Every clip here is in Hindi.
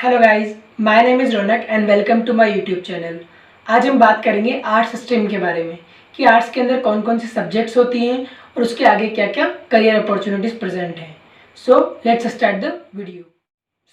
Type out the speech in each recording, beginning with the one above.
Hello guys, my name is Raunak and welcome to my YouTube channel. आज हम बात करेंगे आर्ट्स स्ट्रीम के बारे में कि आर्ट्स के अंदर कौन कौन से सब्जेक्ट्स होती हैं और उसके आगे क्या क्या करियर अपॉर्चुनिटीज़ प्रेजेंट हैं। So let's start the video.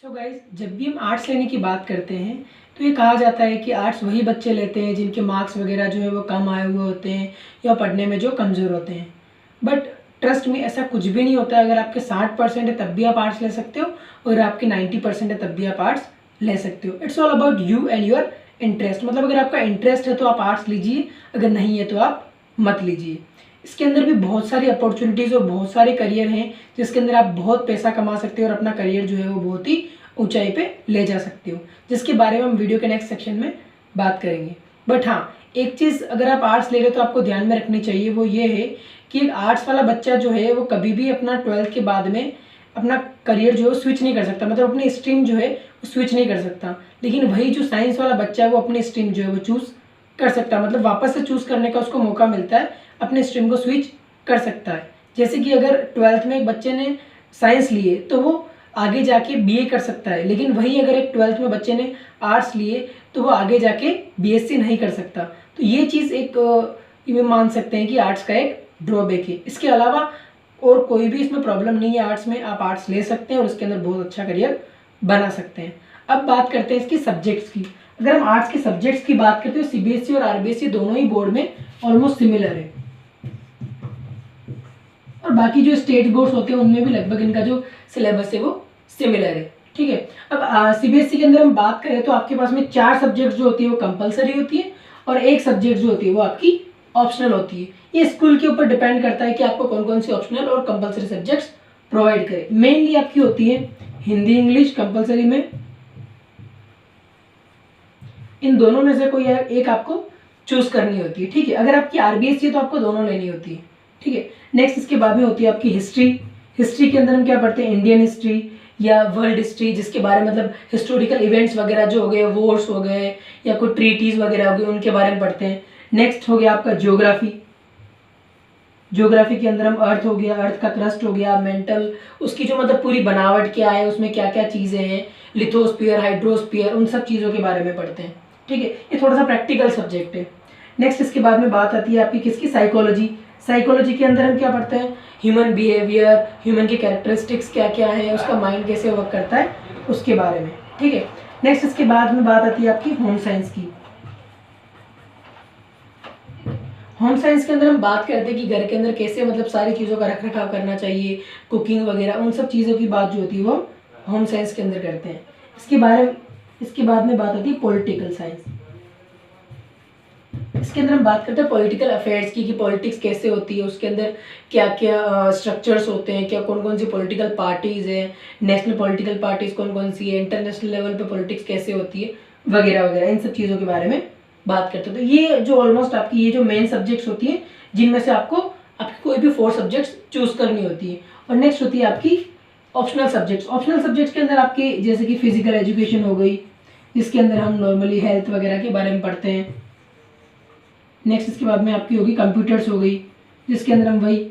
So guys, जब भी हम आर्ट्स लेने की बात करते हैं तो ये कहा जाता है कि आर्ट्स वही बच्चे लेते हैं जिनके मार्क्स वगैरह जो है वो कम आए हुए होते हैं या पढ़ने में जो कमज़ोर होते हैं। बट ट्रस्ट में ऐसा कुछ भी नहीं होता है। अगर आपके 60% है तब भी आप आर्ट्स ले सकते हो और अगर आपके 90% है तब भी आप आर्ट्स ले सकते हो। It's all about you and your interest. मतलब अगर आपका इंटरेस्ट है तो आप आर्ट्स लीजिए, अगर नहीं है तो आप मत लीजिए। इसके अंदर भी बहुत सारी अपॉर्चुनिटीज़ और बहुत सारे करियर हैं जिसके अंदर आप बहुत पैसा कमा सकते हो और अपना करियर जो है वो बहुत ही ऊंचाई पे ले जा सकते हो, जिसके बारे में हम वीडियो के नेक्स्ट सेक्शन में बात करेंगे। बट हाँ, एक चीज़ अगर आप आर्ट्स ले रहे हो तो आपको ध्यान में रखनी चाहिए, वो ये है कि एक आर्ट्स वाला बच्चा जो है वो कभी भी अपना 12th के बाद में अपना करियर जो है स्विच नहीं कर सकता, मतलब अपनी स्ट्रीम जो है वो स्विच नहीं कर सकता। लेकिन वही जो साइंस वाला बच्चा है वो अपनी स्ट्रीम जो है वो चूज़ कर सकता है, मतलब वापस से चूज़ करने का उसको मौका मिलता है, अपने स्ट्रीम को स्विच कर सकता है। जैसे कि अगर 12th में एक बच्चे ने साइंस लिए तो वो आगे जाके बीए कर सकता है, लेकिन वही अगर एक 12th में बच्चे ने आर्ट्स लिए तो वो आगे जाके बीएससी नहीं कर सकता। तो ये चीज़ एक ये मान सकते हैं कि आर्ट्स का एक ड्रॉबैक है। इसके अलावा और कोई भी इसमें प्रॉब्लम नहीं है। आर्ट्स में आप आर्ट्स ले सकते हैं और उसके अंदर बहुत अच्छा करियर बना सकते हैं। अब बात करते हैं इसकी सब्जेक्ट्स की। अगर हम आर्ट्स के सब्जेक्ट्स की बात करते हैं तो सीबीएसई और आरबीएसई दोनों ही बोर्ड में ऑलमोस्ट सिमिलर है और बाकी जो स्टेट बोर्ड्स होते हैं उनमें भी लगभग इनका जो सिलेबस है वो सिमिलर है। ठीक है, अब सीबीएसई के अंदर हम बात करें तो आपके पास में 4 सब्जेक्ट जो होती है वो कंपलसरी होती है और एक सब्जेक्ट जो होती है वो आपकी ऑप्शनल होती है। ये स्कूल के ऊपर डिपेंड करता है कि आपको कौन कौन सी ऑप्शनल और कंपलसरी सब्जेक्ट्स प्रोवाइड करें। मेनली आपकी होती है हिंदी इंग्लिश कंपलसरी में, इन दोनों में से कोई एक आपको चूज करनी होती है। ठीक है, अगर आपकी आरबीएससी है तो आपको दोनों लेनी होती है। ठीक है, नेक्स्ट इसके बाद में होती है आपकी हिस्ट्री। हिस्ट्री के अंदर हम क्या पढ़ते हैं, इंडियन हिस्ट्री या वर्ल्ड हिस्ट्री, जिसके बारे में मतलब हिस्टोरिकल इवेंट्स वगैरह जो हो गए, वॉर्स हो गए या कोई ट्रीटीज वगैरह हो गए, उनके बारे में पढ़ते हैं। नेक्स्ट हो गया आपका ज्योग्राफी। ज्योग्राफी के अंदर हम अर्थ हो गया, अर्थ का क्रस्ट हो गया, मेंटल उसकी जो मतलब पूरी बनावट क्या है, उसमें क्या क्या चीज़ें हैं, लिथोस्फीयर हाइड्रोस्फीयर, उन सब चीज़ों के बारे में पढ़ते हैं। ठीक है, ये थोड़ा सा प्रैक्टिकल सब्जेक्ट है। नेक्स्ट इसके बाद में बात आती है आपकी किसकी, साइकोलॉजी। साइकोलॉजी के अंदर हम क्या पढ़ते हैं, ह्यूमन बिहेवियर, ह्यूमन के कैरेक्टरिस्टिक्स क्या क्या है, उसका माइंड कैसे वर्क करता है, उसके बारे में। ठीक है, नेक्स्ट इसके बाद में बात आती है आपकी होम साइंस की। होम साइंस के अंदर हम बात करते हैं कि घर के अंदर कैसे मतलब सारी चीज़ों का रख रखाव करना चाहिए, कुकिंग वगैरह, उन सब चीज़ों की बात जो होती है वो होम साइंस के अंदर करते हैं। इसके बाद में बात आती है पॉलिटिकल साइंस। इसके अंदर हम बात करते हैं पॉलिटिकल अफेयर्स की, कि पॉलिटिक्स कैसे होती है, उसके अंदर क्या क्या स्ट्रक्चर्स होते हैं, क्या कौन कौन सी पॉलिटिकल पार्टीज़ हैं, नेशनल पॉलिटिकल पार्टीज़ कौन कौन सी है, इंटरनेशनल लेवल पे पॉलिटिक्स कैसे होती है वगैरह वगैरह, इन सब चीज़ों के बारे में बात करते हैं। तो ये जो ऑलमोस्ट आपकी ये जो मेन सब्जेक्ट्स होती है जिनमें से आपकी कोई भी 4 सब्जेक्ट्स चूज करनी होती है। और नेक्स्ट होती है आपकी ऑप्शनल सब्जेक्ट्स। ऑप्शनल सब्जेक्ट्स के अंदर आपके जैसे कि फिजिकल एजुकेशन हो गई, जिसके अंदर हम नॉर्मली हेल्थ वगैरह के बारे में पढ़ते हैं। नेक्स्ट इसके बाद में आपकी होगी कंप्यूटर्स हो गई, जिसके अंदर हम वही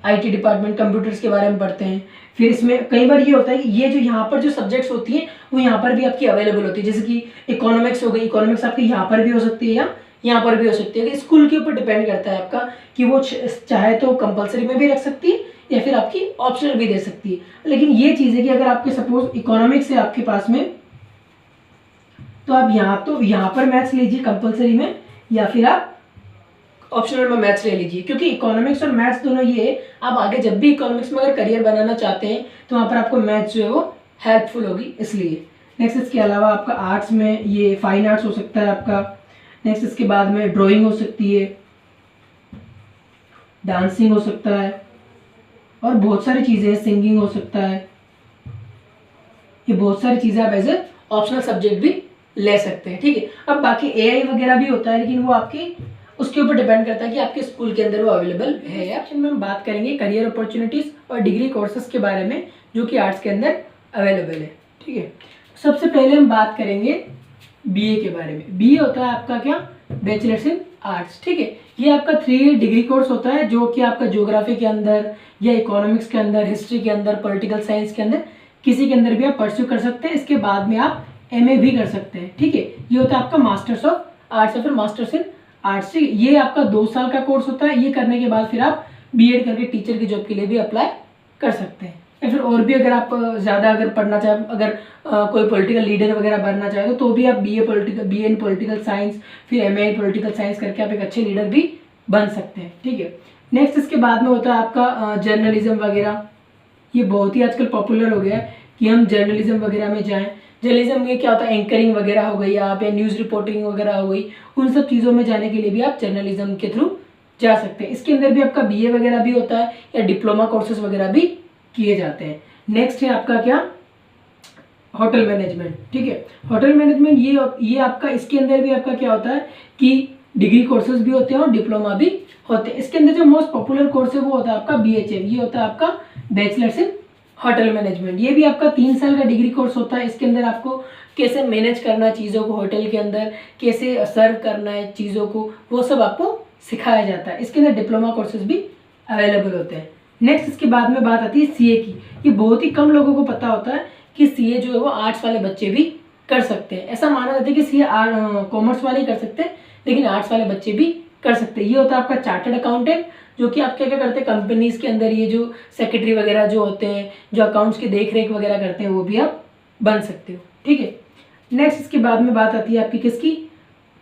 आईटी डिपार्टमेंट कंप्यूटर्स के बारे में पढ़ते हैं। फिर इसमें कई बार ये होता है कि ये जो यहाँ पर जो सब्जेक्ट्स होती हैं वो यहाँ पर भी आपकी अवेलेबल होती है, जैसे कि इकोनॉमिक्स हो गई। इकोनॉमिक्स आपकी यहाँ पर भी हो सकती है या यहाँ पर भी हो सकती है। स्कूल के ऊपर डिपेंड करता है आपका कि वो चाहे तो कंपलसरी में भी रख सकती है या फिर आपकी ऑप्शनल भी दे सकती है। लेकिन ये चीज़ है कि अगर आपके सपोज इकोनॉमिक्स है आपके पास में, तो आप यहाँ पर मैथ्स लीजिए कंपलसरी में, या फिर आप ऑप्शनल में मैथ्स ले लीजिए, क्योंकि इकोनॉमिक्स और मैथ्स दोनों ये है, आप आगे जब भी इकोनॉमिक्स में अगर करियर बनाना चाहते हैं तो वहाँ पर आपको मैथ्स जो है वो हेल्पफुल होगी, इसलिए। नेक्स्ट इसके अलावा आपका आर्ट्स में ये फाइन आर्ट्स हो सकता है आपका। नेक्स्ट इसके बाद में ड्राइंग हो सकती है, डांसिंग हो सकता है और बहुत सारी चीज़ें हैं, सिंगिंग हो सकता है। ये बहुत सारी चीज़ें आप एज ए ऑप्शनल सब्जेक्ट भी ले सकते हैं। ठीक है, अब बाकी एआई वगैरह भी होता है, लेकिन वो आपकी उसके ऊपर डिपेंड करता है कि आपके स्कूल के अंदर वो अवेलेबल है या। में हम बात करेंगे करियर अपॉर्चुनिटीज़ और डिग्री कोर्सेज के बारे में जो कि आर्ट्स के अंदर अवेलेबल है। ठीक है, सबसे पहले हम बात करेंगे बीए के बारे में। बीए होता है आपका क्या, बैचलर्स इन आर्ट्स। ठीक है, ये आपका 3 डिग्री कोर्स होता है जो कि आपका ज्योग्राफी के अंदर या इकोनॉमिक्स के अंदर, हिस्ट्री के अंदर, पॉलिटिकल साइंस के अंदर, किसी के अंदर भी आप परस्यू कर सकते हैं। इसके बाद में आप MA भी कर सकते हैं, ठीक है। ये होता है आपका मास्टर्स ऑफ आर्ट्स या फिर मास्टर्स इन आर्ट्स। ये आपका 2 साल का कोर्स होता है। ये करने के बाद फिर आप BEd करके टीचर की जॉब के लिए भी अप्लाई कर सकते हैं, या फिर और भी अगर आप ज़्यादा अगर पढ़ना चाहें, अगर कोई पॉलिटिकल लीडर वगैरह बनना चाहे तो भी आप BA इन पॉलिटिकल साइंस फिर MA इन पॉलिटिकल साइंस करके आप एक अच्छे लीडर भी बन सकते हैं, ठीक है। नेक्स्ट इसके बाद में होता है आपका जर्नलिज्म वगैरह। ये बहुत ही आजकल पॉपुलर हो गया है कि हम जर्नलिज्म वगैरह में जाएं। जर्नलिज्म में क्या होता है, एंकरिंग वगैरह हो गई आप, या न्यूज़ रिपोर्टिंग वगैरह हो गई, उन सब चीज़ों में जाने के लिए भी आप जर्नलिज्म के थ्रू जा सकते हैं। इसके अंदर भी आपका BA वगैरह भी होता है या डिप्लोमा कोर्सेज वगैरह भी किए जाते हैं। नेक्स्ट है आपका क्या, होटल मैनेजमेंट, ठीक है। होटल मैनेजमेंट ये आपका, इसके अंदर भी आपका क्या होता है कि डिग्री कोर्सेज भी होते हैं और डिप्लोमा भी होते हैं। इसके अंदर जो मोस्ट पॉपुलर कोर्स है वो होता है आपका BHM, ये होता है आपका बैचलर्स इन होटल मैनेजमेंट। ये भी आपका 3 साल का डिग्री कोर्स होता है। इसके अंदर आपको कैसे मैनेज करना है चीज़ों को, होटल के अंदर कैसे सर्व करना है चीज़ों को, वो सब आपको सिखाया जाता है। इसके अंदर डिप्लोमा कोर्सेज भी अवेलेबल होते हैं। नेक्स्ट इसके बाद में बात आती है CA की। ये बहुत ही कम लोगों को पता होता है कि CA जो है वो आर्ट्स वाले बच्चे भी कर सकते हैं। ऐसा माना जाता है कि CA कॉमर्स वाले ही कर सकते हैं, लेकिन आर्ट्स वाले बच्चे भी कर सकते हैं। ये होता है आपका चार्टर्ड अकाउंटेंट, जो कि आप क्या क्या करते हैं, कंपनीज के अंदर ये जो सेक्रेटरी वगैरह जो होते हैं, जो अकाउंट्स की देख रेख वगैरह करते हैं, वो भी आप बन सकते हो, ठीक है। नेक्स्ट इसके बाद में बात आती है आपकी किसकी,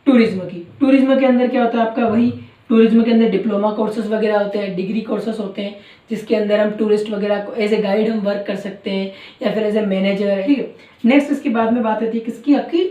टूरिज्म की। टूरिज्म के अंदर क्या होता है आपका, वही टूरिज्म के अंदर डिप्लोमा कोर्सेज वगैरह होते हैं, डिग्री कोर्सेज होते हैं, जिसके अंदर हम टूरिस्ट वगैरह को एज ए गाइड हम वर्क कर सकते हैं या फिर एज ए मैनेजर, ठीक है। नेक्स्ट इसके बाद में बात आती है किसकी, आपकी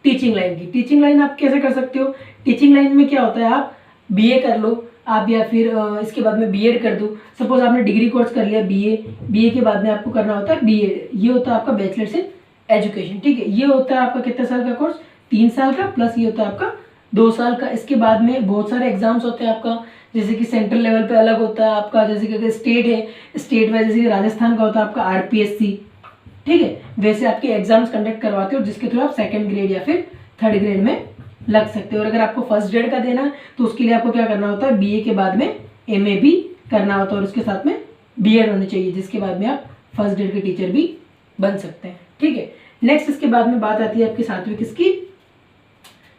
टीचिंग लाइन की। टीचिंग लाइन आप कैसे कर सकते हो, टीचिंग लाइन में क्या होता है, आप BA कर लो आप, या फिर इसके बाद में BEd कर दो। सपोज आपने डिग्री कोर्स कर लिया BA के बाद में आपको करना होता है BEd। ये होता है आपका बैचलर्स इन एजुकेशन, ठीक है। ये होता है आपका कितने साल का कोर्स, 3 साल का, प्लस ये होता है आपका 2 साल का। इसके बाद में बहुत सारे एग्जाम्स होते हैं आपका, जैसे कि सेंट्रल लेवल पे अलग होता है आपका, जैसे कि अगर स्टेट है, स्टेट वाइज जैसे कि राजस्थान का होता है आपका RPSC, ठीक है। वैसे आपके एग्जाम्स कंडक्ट करवाते हो, जिसके थ्रू आप 2nd ग्रेड या फिर 3rd ग्रेड में लग सकते हो। और अगर आपको 1st ग्रेड का देना है तो उसके लिए आपको क्या करना होता है, BA के बाद में MA भी करना होता है और उसके साथ में BEd होनी चाहिए, जिसके बाद में आप 1st ग्रेड के टीचर भी बन सकते हैं, ठीक है। नेक्स्ट इसके बाद में बात आती है आपकी 7वीं किसकी,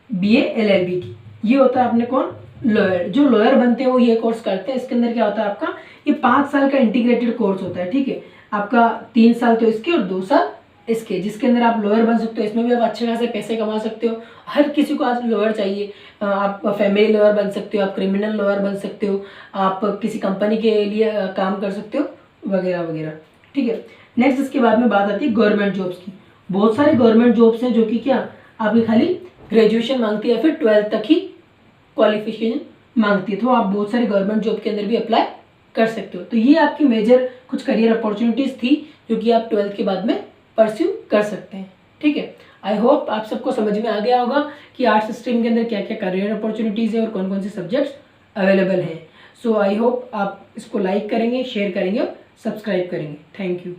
BA LLB की। ये होता है आपने कौन, लॉयर। जो लॉयर बनते हैं वो ये कोर्स करते हैं। इसके अंदर क्या होता है आपका, ये 5 साल का इंटीग्रेटेड कोर्स होता है, ठीक है। आपका 3 साल तो इसके और 2 साल इसके, जिसके अंदर आप लॉयर बन सकते हो। इसमें भी आप अच्छे खासे पैसे कमा सकते हो। हर किसी को आज लॉयर चाहिए। आप फैमिली लॉयर बन सकते हो, आप क्रिमिनल लॉयर बन सकते हो, आप किसी कंपनी के लिए काम कर सकते हो, वगैरह वगैरह, ठीक है। नेक्स्ट इसके बाद में बात आती है गवर्नमेंट जॉब्स की। बहुत सारे गवर्नमेंट जॉब्स हैं जो कि क्या आपकी खाली ग्रेजुएशन मांगती है या फिर 12th तक ही क्वालिफिकेशन मांगती है, तो आप बहुत सारे गवर्नमेंट जॉब के अंदर भी अप्लाई कर सकते हो। तो ये आपकी मेजर कुछ करियर अपॉर्चुनिटीज़ थी जो कि आप 12th के बाद में परस्यू कर सकते हैं, ठीक है। आई होप आप सबको समझ में आ गया होगा कि आर्ट्स स्ट्रीम के अंदर क्या क्या करियर अपॉर्चुनिटीज़ है और कौन कौन से सब्जेक्ट्स अवेलेबल हैं। सो आई होप आप इसको लाइक करेंगे, शेयर करेंगे और सब्सक्राइब करेंगे। Thank you.